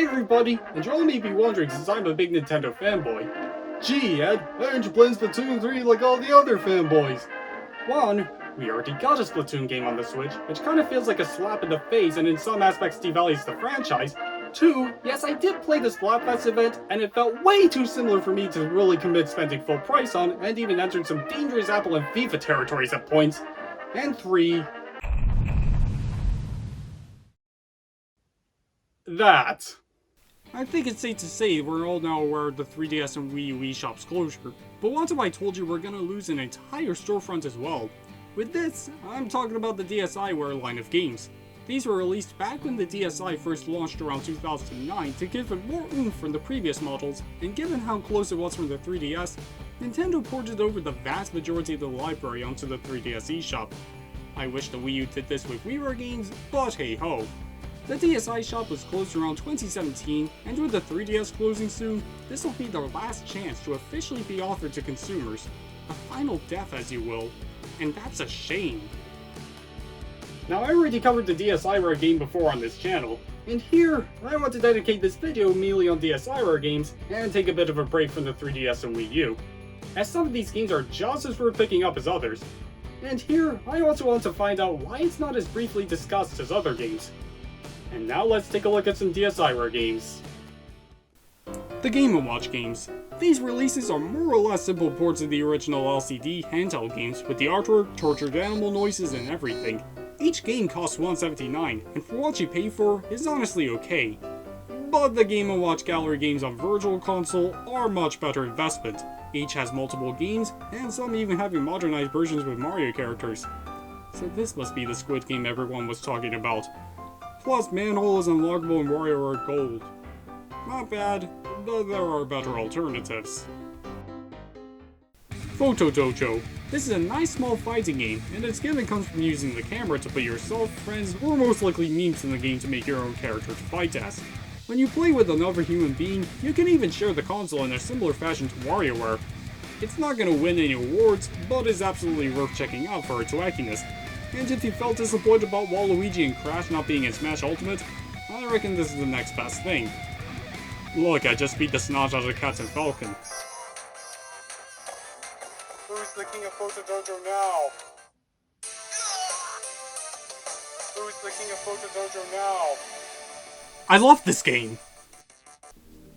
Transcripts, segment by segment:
Hey everybody, and you all may be wondering since I'm a big Nintendo fanboy. Gee Ed, why aren't you playing Splatoon 3 like all the other fanboys? One, we already got a Splatoon game on the Switch, which kinda feels like a slap in the face and in some aspects devalues the franchise. Two, yes I did play the Splatfest event, and it felt way too similar for me to really commit spending full price on, and even entered some dangerous Apple and FIFA territories at points. And three... that. I think it's safe to say we're all now aware of the 3DS and Wii U eShop's closure, but what if I told you we're gonna lose an entire storefront as well? With this, I'm talking about the DSiWare line of games. These were released back when the DSi first launched around 2009 to give it more oomph from the previous models, and given how close it was from the 3DS, Nintendo ported over the vast majority of the library onto the 3DS eShop. I wish the Wii U did this with WarioWare games, but hey ho. The DSi shop was closed around 2017, and with the 3DS closing soon, this will be their last chance to officially be offered to consumers. A final death, as you will, and that's a shame. Now, I already covered the DSiWare game before on this channel, and here, I want to dedicate this video mainly on DSiWare games, and take a bit of a break from the 3DS and Wii U, as some of these games are just as worth picking up as others. And here, I also want to find out why it's not as briefly discussed as other games. And now let's take a look at some DSiWare games. The Game & Watch games. These releases are more or less simple ports of the original LCD handheld games with the artwork, tortured animal noises, and everything. Each game costs $179, and for what you pay for, is honestly okay. But the Game & Watch Gallery games on Virtual Console are much better investment. Each has multiple games, and some even having modernized versions with Mario characters. So this must be the Squid game everyone was talking about. Plus, Manhole is unlockable in WarioWare Gold. Not bad, but there are better alternatives. Photo Dojo. This is a nice small fighting game, and its gimmick comes from using the camera to put yourself, friends, or most likely memes in the game to make your own character to fight as. When you play with another human being, you can even share the console in a similar fashion to WarioWare. It's not gonna win any awards, but is absolutely worth checking out for its wackiness. And if you felt disappointed about Waluigi and Crash not being in Smash Ultimate, I reckon this is the next best thing. Look, I just beat the snot out of Cats and Falcon. Who's the king of Photo Dojo now? Who's the king of Photo Dojo now? I love this game!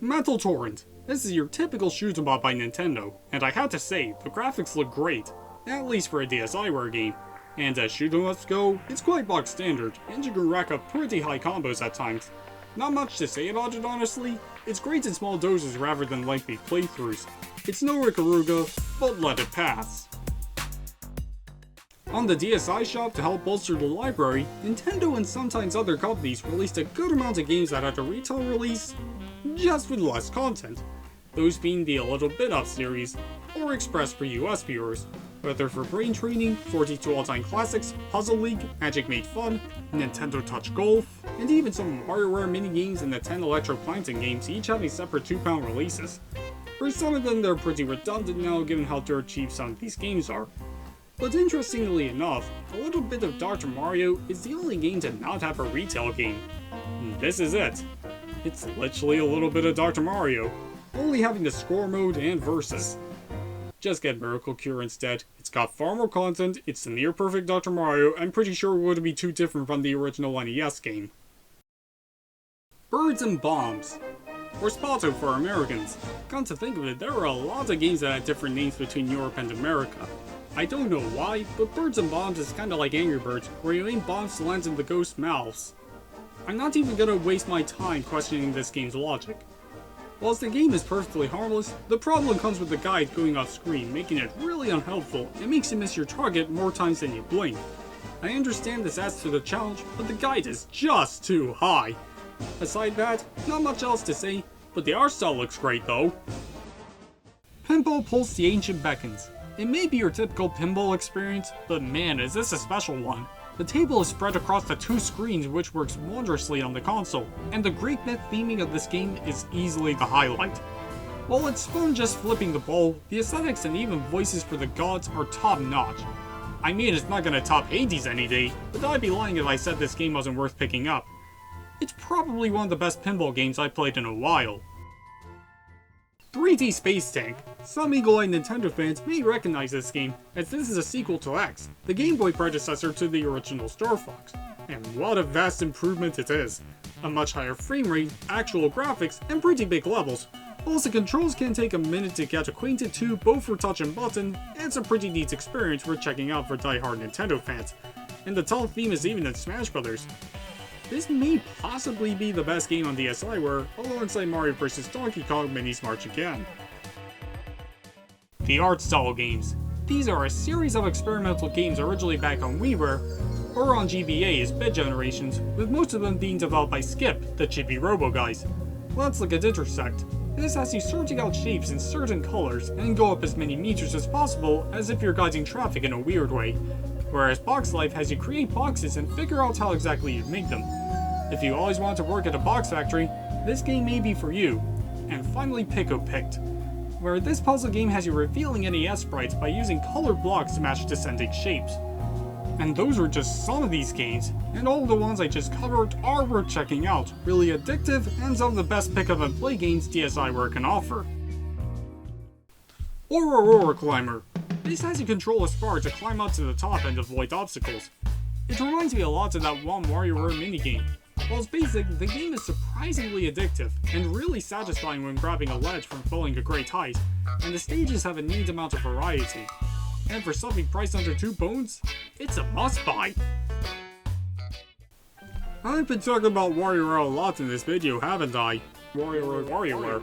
Metal Torrent. This is your typical shoot 'em up by Nintendo, and I had to say, the graphics look great, at least for a DSiWare game. And as shoot 'em ups go, it's quite box standard, and you can rack up pretty high combos at times. Not much to say about it honestly, it's great in small doses rather than lengthy playthroughs. It's no Ikaruga, but let it pass. On the DSi shop to help bolster the library, Nintendo and sometimes other companies released a good amount of games that had a retail release, just with less content. Those being the A Little Bit Up series, or Express for US viewers. Whether for brain training, 42 all-time classics, Puzzle League, Magic Made Fun, Nintendo Touch Golf, and even some WarioWare mini-games and the 10 Electro Plankton games each having separate £2 releases. For some of them they're pretty redundant now given how dirt cheap some of these games are. But interestingly enough, A Little Bit of Dr. Mario is the only game to not have a retail game. And this is it. It's literally A Little Bit of Dr. Mario, only having the score mode and versus. Just get Miracle Cure instead. It's got far more content, it's the near perfect Dr. Mario, I'm pretty sure it wouldn't be too different from the original NES game. Birds and Bombs. Or Splatoon for Americans. Come to think of it, there are a lot of games that had different names between Europe and America. I don't know why, but Birds and Bombs is kinda like Angry Birds, where you aim bombs to land in the ghost mouths. I'm not even gonna waste my time questioning this game's logic. Whilst the game is perfectly harmless, the problem comes with the guide going off screen, making it really unhelpful and makes you miss your target more times than you blink. I understand this adds to the challenge, but the guide is just too high. Aside that, not much else to say, but the art style looks great though. Pinball Pulse the Ancient Beckons. It may be your typical pinball experience, but man is this a special one. The table is spread across the two screens which works wondrously on the console, and the Greek myth theming of this game is easily the highlight. While it's fun just flipping the ball, the aesthetics and even voices for the gods are top notch. I mean it's not gonna top Hades any day, but I'd be lying if I said this game wasn't worth picking up. It's probably one of the best pinball games I've played in a while. 3D Space Tank. Some eagle-eyed Nintendo fans may recognize this game, as this is a sequel to X, the Game Boy predecessor to the original Star Fox. And what a vast improvement it is. A much higher frame rate, actual graphics, and pretty big levels. Whilst the controls can take a minute to get acquainted to, both for touch and button, it's a pretty neat experience worth checking out for die-hard Nintendo fans. And the tall theme is even in Smash Bros. This may possibly be the best game on DSiWare, alongside Mario vs. Donkey Kong Minis March Again. The Art Style Games. These are a series of experimental games originally back on WiiWare, or on GBA as bit generations, with most of them being developed by Skip, the chibi robo guys. Let's look at Intersect. This has you sorting out shapes in certain colors, and go up as many meters as possible, as if you're guiding traffic in a weird way. Whereas Boxlife has you create boxes and figure out how exactly you'd make them. If you always want to work at a box factory, this game may be for you. And finally Picopict, where this puzzle game has you revealing NES sprites by using colored blocks to match descending shapes. And those were just some of these games, and all of the ones I just covered are worth checking out, really addictive and some of the best pick up and play games DSiWare can offer. Aurora Climber. This has you control a spar to climb up to the top and avoid obstacles. It reminds me a lot of that one WarioWare minigame. Whilst basic, the game is surprisingly addictive, and really satisfying when grabbing a ledge from falling a great height, and the stages have a neat amount of variety. And for something priced under 2 bones, it's a must-buy! I've been talking about WarioWare a lot in this video, haven't I? WarioWare.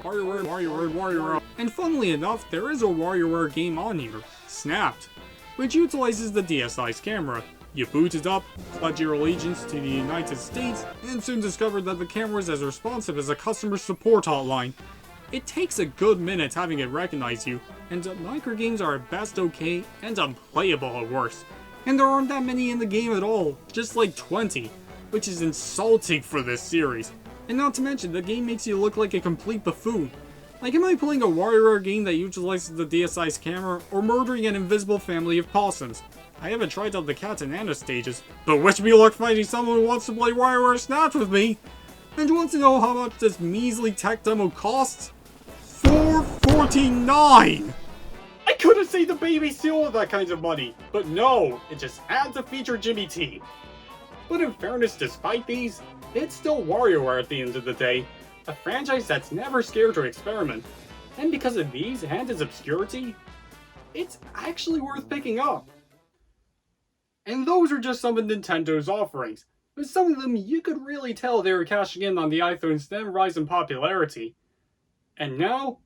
And funnily enough, there is a WarioWare game on here, Snapped, which utilizes the DSi's camera. You boot it up, pledge your allegiance to the United States, and soon discover that the camera is as responsive as a customer support hotline. It takes a good minute having it recognize you, and microgames are at best okay and unplayable at worst. And there aren't that many in the game at all, just like 20, which is insulting for this series. And not to mention, the game makes you look like a complete buffoon. Like, am I playing a WarioWare game that utilizes the DSi's camera, or murdering an invisible family of possums? I haven't tried out the cat and Anna stages, but wish me luck finding someone who wants to play WarioWare Snapped with me! And want to know how much this measly tech demo costs? $4.49! I couldn't say the baby seal with that kind of money, but no, it just had to feature Jimmy T. But in fairness, despite these, it's still WarioWare at the end of the day, a franchise that's never scared to experiment. And because of these and its obscurity, it's actually worth picking up. And those are just some of Nintendo's offerings. With some of them, you could really tell they were cashing in on the iPhone's then rise in popularity. And now,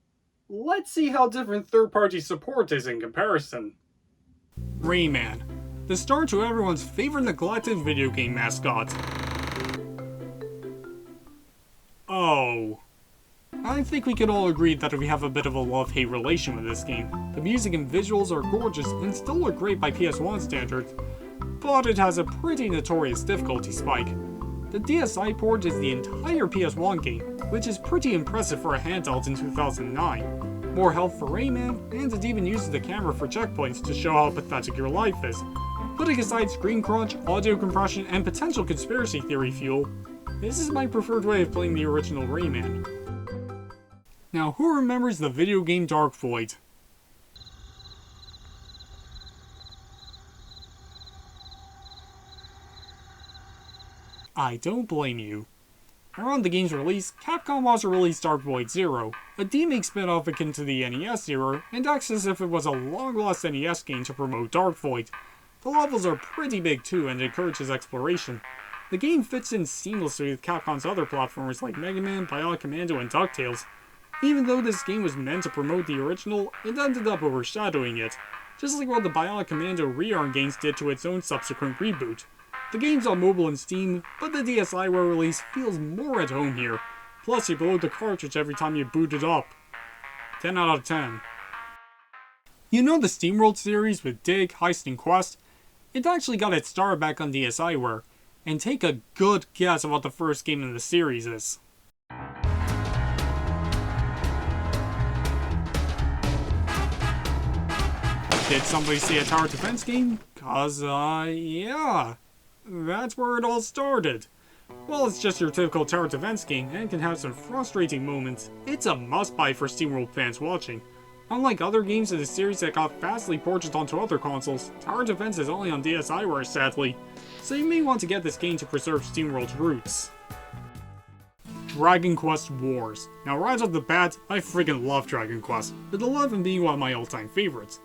let's see how different third-party support is in comparison. Rayman, the star to everyone's favorite neglected video game mascot. Oh. I think we can all agree that we have a bit of a love-hate relation with this game. The music and visuals are gorgeous and still look great by PS1 standards, but it has a pretty notorious difficulty spike. The DSi port is the entire PS1 game, which is pretty impressive for a handheld in 2009. More health for Rayman, and it even uses the camera for checkpoints to show how pathetic your life is. Putting aside screen crunch, audio compression, and potential conspiracy theory fuel, this is my preferred way of playing the original Rayman. Now, who remembers the video game Dark Void? I don't blame you. Around the game's release, Capcom also released Dark Void Zero, a demake spin-off akin to the NES era, and acts as if it was a long-lost NES game to promote Dark Void. The levels are pretty big too and encourages exploration. The game fits in seamlessly with Capcom's other platformers like Mega Man, Bionic Commando, and DuckTales. Even though this game was meant to promote the original, it ended up overshadowing it, just like what the Bionic Commando Rearm games did to its own subsequent reboot. The game's on mobile and Steam, but the DSiWare release feels more at home here. Plus, you blow the cartridge every time you boot it up. 10 out of 10. You know the SteamWorld series with Dig, Heist, and Quest? It actually got its start back on DSiWare. And take a good guess at what the first game in the series is. Did somebody say a tower defense game? Yeah. That's where it all started. While it's just your typical tower defense game and can have some frustrating moments, it's a must-buy for SteamWorld fans watching. Unlike other games in the series that got fastly ported onto other consoles, tower defense is only on DSiWare sadly, so you may want to get this game to preserve SteamWorld's roots. Dragon Quest Wars. Now right off the bat, I friggin' love Dragon Quest, with 11 being one of my all-time favorites.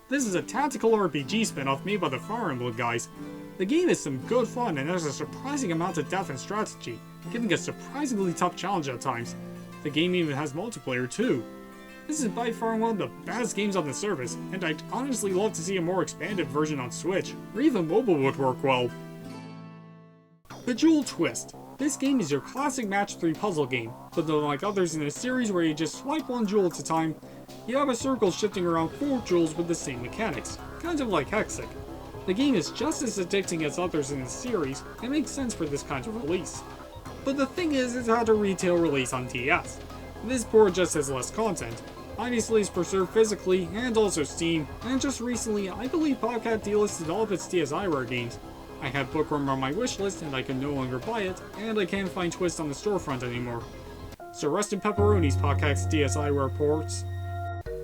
This is a tactical RPG spin-off made by the Fire Emblem guys. The game is some good fun and has a surprising amount of depth and strategy, giving a surprisingly tough challenge at times. The game even has multiplayer too. This is by far one of the best games on the service, and I'd honestly love to see a more expanded version on Switch, or even mobile would work well. Bejeweled Twist. This game is your classic match 3 puzzle game, but unlike others in the series where you just swipe one jewel at a time, you have a circle shifting around 4 jewels with the same mechanics, kind of like Hexac. The game is just as addicting as others in the series, and makes sense for this kind of release. But the thing is, it had a retail release on DS. This port just has less content. Obviously it's preserved physically, and also Steam, and just recently, I believe Podcast delisted all of its DSiWare games. I had Bookworm on my wishlist, and I can no longer buy it, and I can't find Twist on the storefront anymore. So rest in pepperonis, Podcast's DSiWare ports.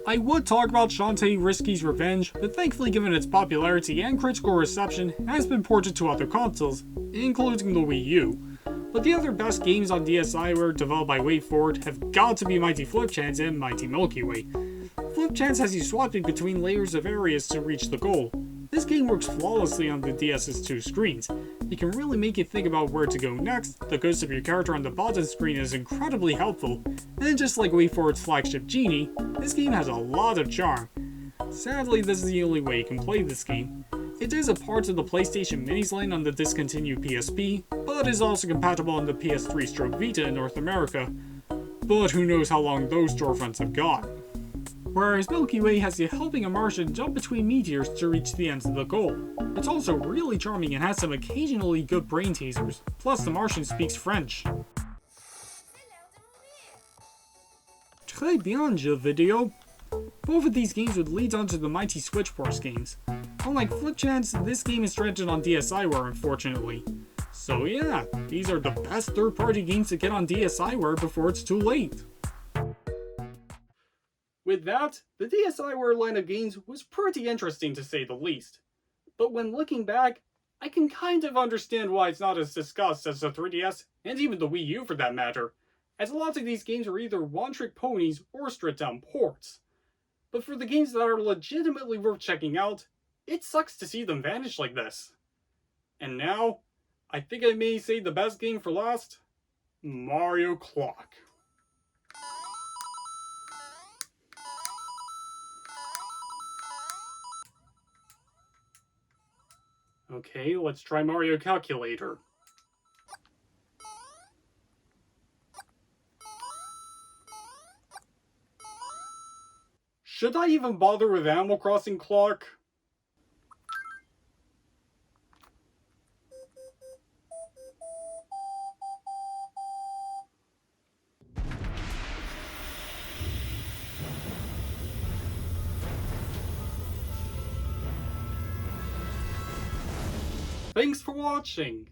I would talk about Shantae Risky's Revenge, but thankfully given its popularity and critical reception, has been ported to other consoles, including the Wii U. But the other best games on DSiWare developed by WayForward have got to be Mighty Flipchance and Mighty Milky Way. Flipchance has you swapping between layers of areas to reach the goal. This game works flawlessly on the DS's 2 screens. It can really make you think about where to go next, the ghost of your character on the bottom screen is incredibly helpful, and just like WayForward's flagship Genie, this game has a lot of charm. Sadly, this is the only way you can play this game. It is a part of the PlayStation Minis line on the discontinued PSP, but is also compatible on the PS3/Vita in North America. But who knows how long those storefronts have got. Whereas Milky Way has you helping a Martian jump between meteors to reach the ends of the goal. It's also really charming and has some occasionally good brain teasers, plus the Martian speaks French. Très bien, jeu video. Both of these games would lead on to the mighty Switch Force games. Unlike Flipchance, this game is stranded on DSiWare unfortunately. So yeah, these are the best third-party games to get on DSiWare before it's too late. With that, the DSiWare line of games was pretty interesting to say the least. But when looking back, I can kind of understand why it's not as discussed as the 3DS, and even the Wii U for that matter, as a lot of these games are either one-trick ponies or stripped-down ports. But for the games that are legitimately worth checking out, it sucks to see them vanish like this. And now, I think I may save the best game for last, Mario Clock. Okay, let's try Mario Calculator. Should I even bother with Animal Crossing Clock? Thanks for watching!